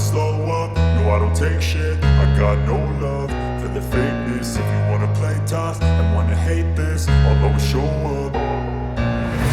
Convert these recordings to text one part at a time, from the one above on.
slow up, no I don't take shit. I got no love for the fakeness. If you wanna play tough and wanna hate this, I'll always show up.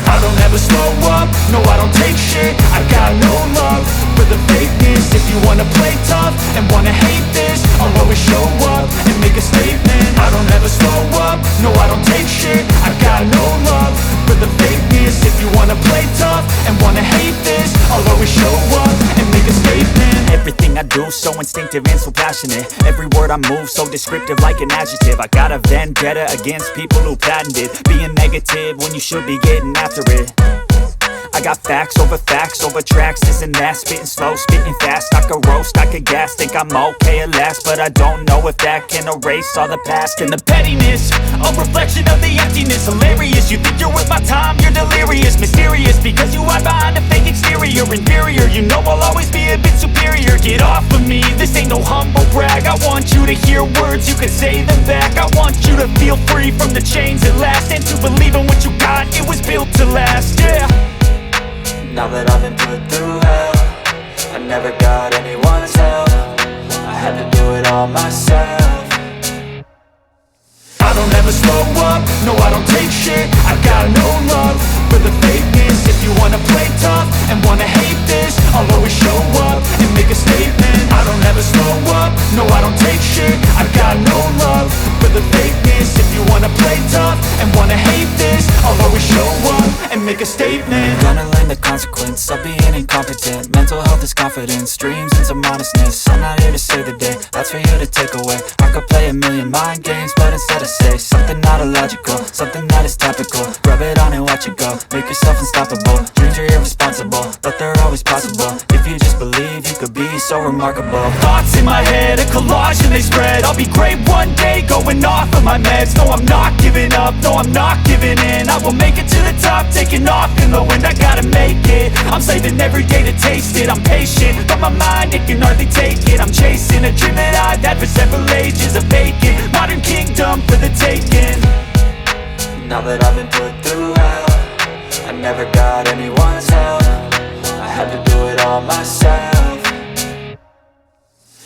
I don't ever slow up, no I don't take shit. I got no love for the fakeness. If you wanna play tough and wanna hate this, I'll always show up and make a statement. I don't ever slow up, no I don't take shit. I got no love for the fakeness. If you wanna play tough and wanna hate this, I'll always show up and make a statement. Everything I do so instinctive and so passionate. Every word I move so descriptive like an adjective. I got a vendetta against people who patented being negative when you should be getting after it. I got facts over tracks, this and that. Spitting slow, spitting fast, I could roast, I could gas. Think I'm okay at last, but I don't know if that can erase all the past. And the pettiness, a reflection of the emptiness. Hilarious, you think you're worth my time, you're delirious. Mysterious, because you hide behind a fake exterior. Inferior, you know I'll always be a bit superior. Get off of me, this ain't no humble brag. I want you to hear words, you can say them back. I want you to feel free from the chains at last, and to believe in what you got, it was built to last, yeah. Now that I've been put through hell, I never got anyone's help. I had to do it all myself. I don't ever slow up, no I don't take shit. I got no love for the fakeness. If you wanna play tough and wanna hate this, I'll always show up and make a statement. I don't ever slow up, no I don't take shit. I got no love for the fakeness. If you wanna play tough and wanna hate this, I'll always show up and make a statement. Gonna learn the consequence of being incompetent. Mental health is confidence, dreams and some honestness. I'm not here to save the day, that's for you to take away. I could play a million mind games, but instead I say something not illogical, something that is topical. Rub it on and watch it go, make yourself unstoppable. Dreams are irresponsible, but they're always possible. If you just believe, you could be so remarkable. Thoughts in my head, a collage and they spread. I'll be great one day, going off of my meds. No, I'm not giving up, no, I'm not giving in. I will make it to the top, taking off in the wind. I gotta make it, I'm saving every day to taste it. I'm patient, but my mind, it can hardly take it. I'm chasing a dream that I've had for several ages. A vacant, modern kingdom for the taking. Now that I've been put through hell, I never got anyone's help. I had to do it all myself.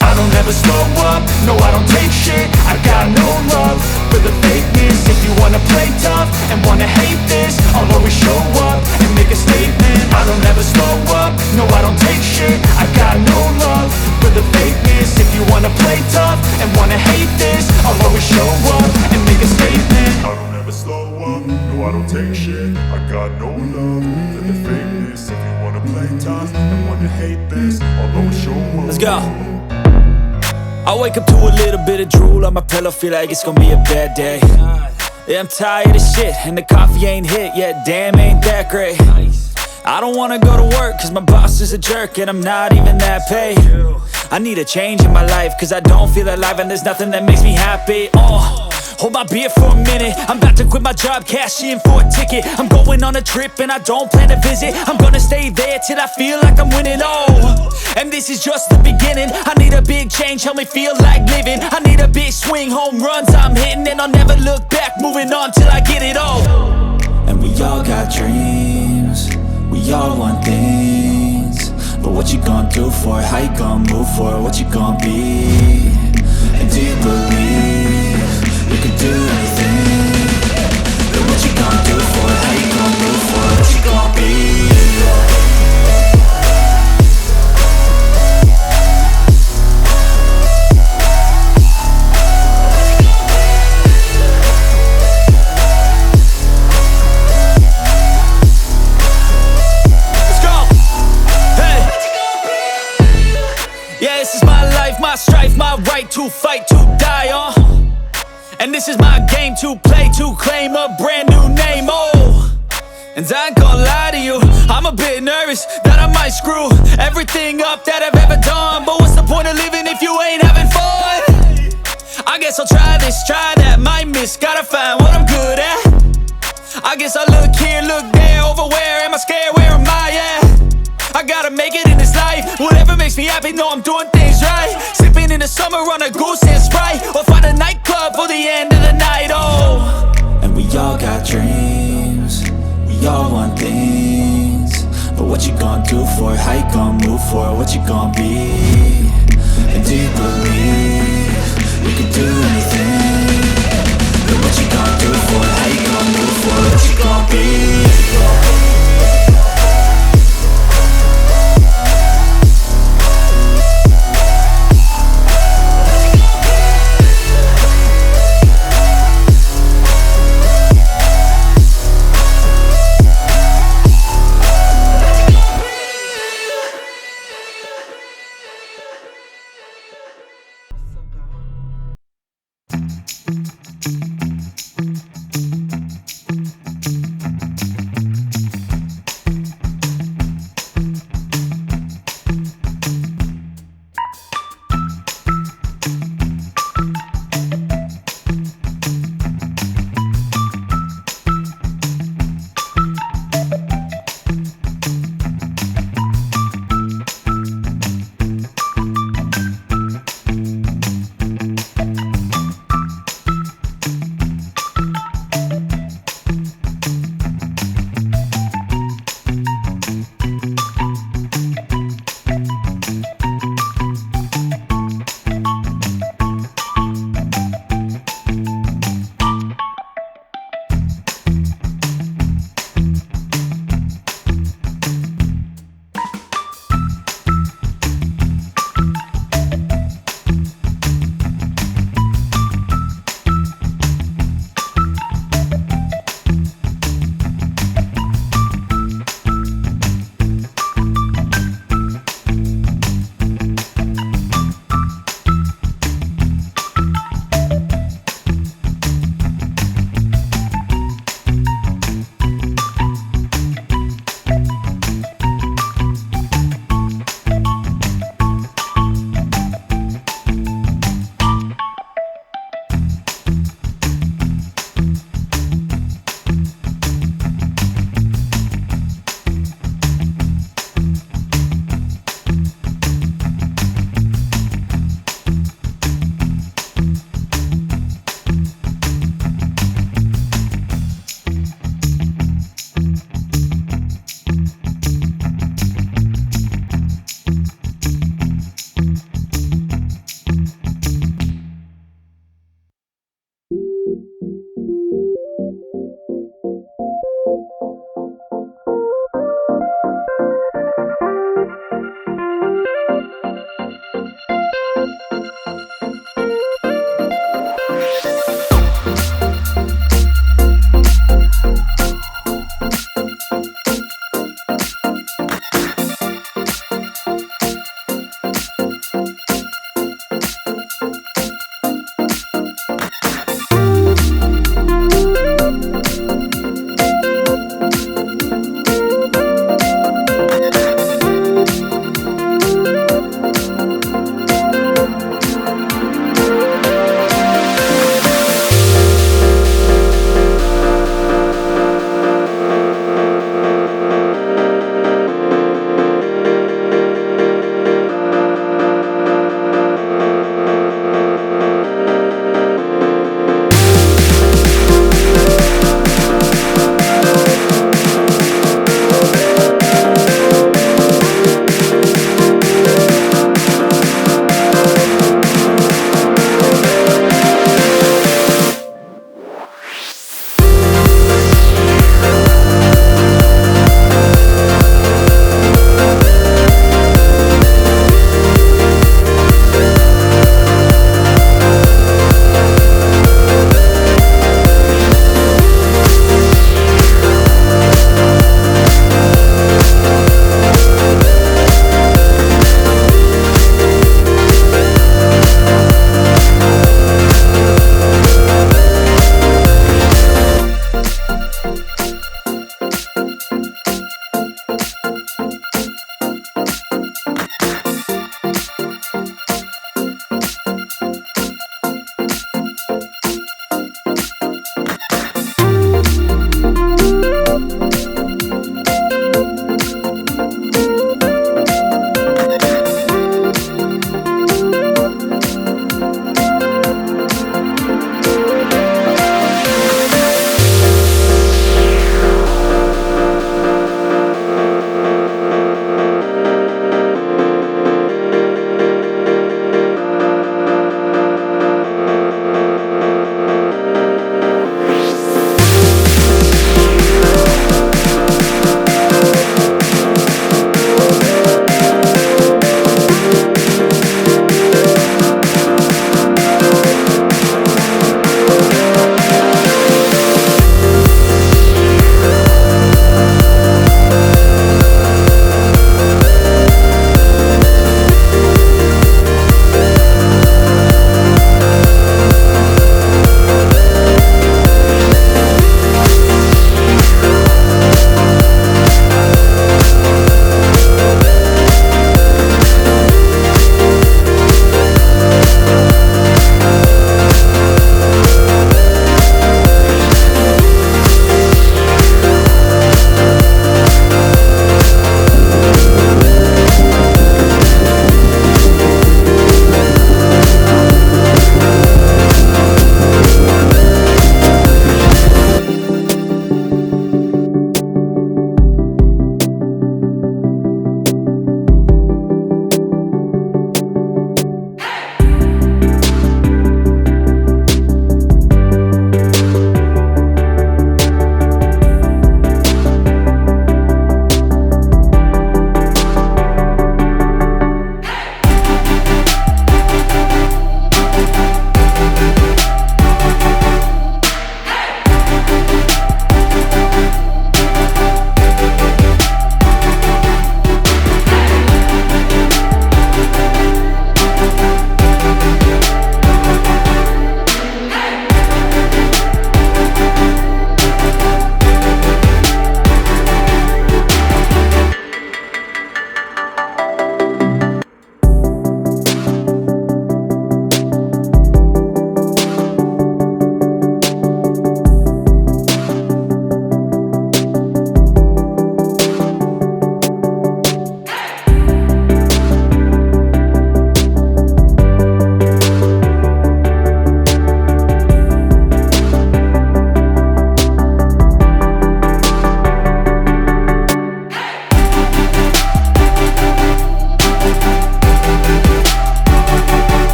I don't ever slow up, no I don't take shit. I got no love for the fakeness. If you wanna play tough and wanna hate this, I'll always show up and make a statement. I don't ever slow up, no I don't take shit. I got no love for the fakeness. If you wanna play tough and wanna hate this, I'll always show up and make a statement. I don't ever slow up, no I don't take shit. I got no love for the fakeness. If you wanna play tough and wanna hate this, I'll always show up. Let's go. I wake up to a little bit of drool on my pillow, feel like it's gonna be a bad day. Yeah, I'm tired of shit, and the coffee ain't hit yet, damn ain't that great. I don't wanna go to work, cause my boss is a jerk, and I'm not even that paid. I need a change in my life, cause I don't feel alive, and there's nothing that makes me happy. Hold my beer for a minute, I'm about to quit my job, cash in for a ticket. I'm going on a trip and I don't plan to visit. I'm gonna stay there till I feel like I'm winning, and this is just the beginning. I need a big change, help me feel like living. I need a big swing, home runs I'm hitting, and I'll never look back, moving on till I get it all. And we all got dreams, we all want things, but what you gonna do for it? How you gonna move for it? What you gonna be? And do you believe you can do anything? But what you gonna do for it? How you gonna move for it? What you gonna be? My strife, my right to fight, to die on. And this is my game to play, to claim a brand new name, And I ain't gonna lie to you, I'm a bit nervous that I might screw everything up that I've ever done. But what's the point of living if you ain't having fun? I guess I'll try this, try that, might miss, gotta find what I'm good at. I guess I look here, look there, over where am I scared, where am I at? I gotta make it in this life, whatever makes me happy, know I'm doing things right. Sipping in the summer on a goose and Sprite, or find a nightclub for the end of the night, And we all got dreams, we all want things, but what you gonna do for it? How you gonna move for it? What you gonna be?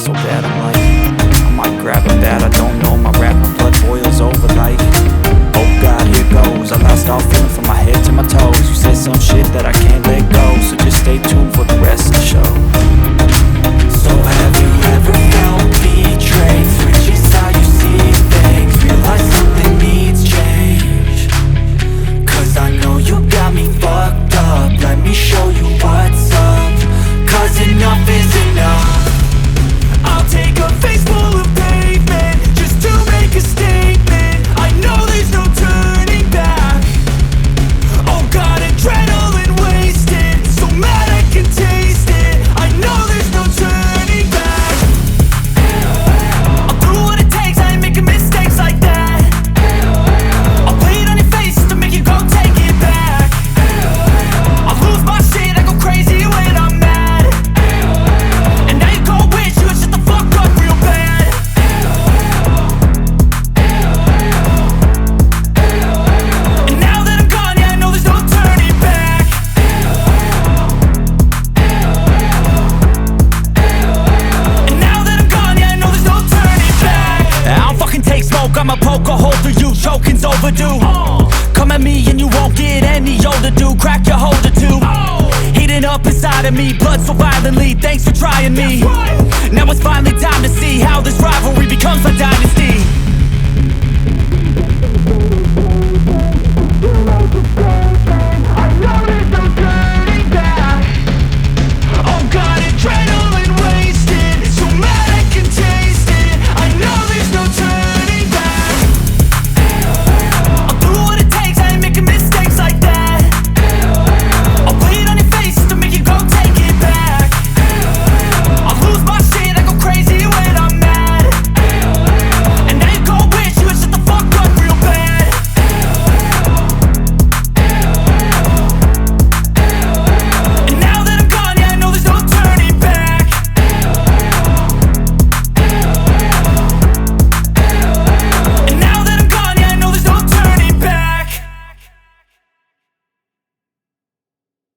so bad, I'm like, I might grab a bat, I don't know, my rap, my blood boils over like, oh God, here goes. I lost all feeling from my head to my toes. You said some shit that I can't let go, so just stay tuned for the rest of the show. So have you ever felt betrayed? Switches how you see things, realize something needs change. Cause I know you got me fucked up, let me show you what's up. Cause enough is enough. I'll take a face full of pavement just to make a statement. I know there's no turning back. Oh God, adrenaline wasted, so mad I can taste it. I know there's no turning back. I'll do what it takes, I ain't making mistakes like that. I'll play it on your face just to make you go take it back. I'll lose my shit, I go crazy when I'm mad. And now you go wish you would shut the fuck up real bad. And now that I'm gone, yeah, I know there's no turning back. And now that I'm gone, yeah, I know there's no turning back. I don't fucking take smoke, I'ma poke a hole through you, choking's overdue. Come at me and you won't get any older, dude, crack your holder too. Heating up inside of me, blood so violently, thanks for trying me.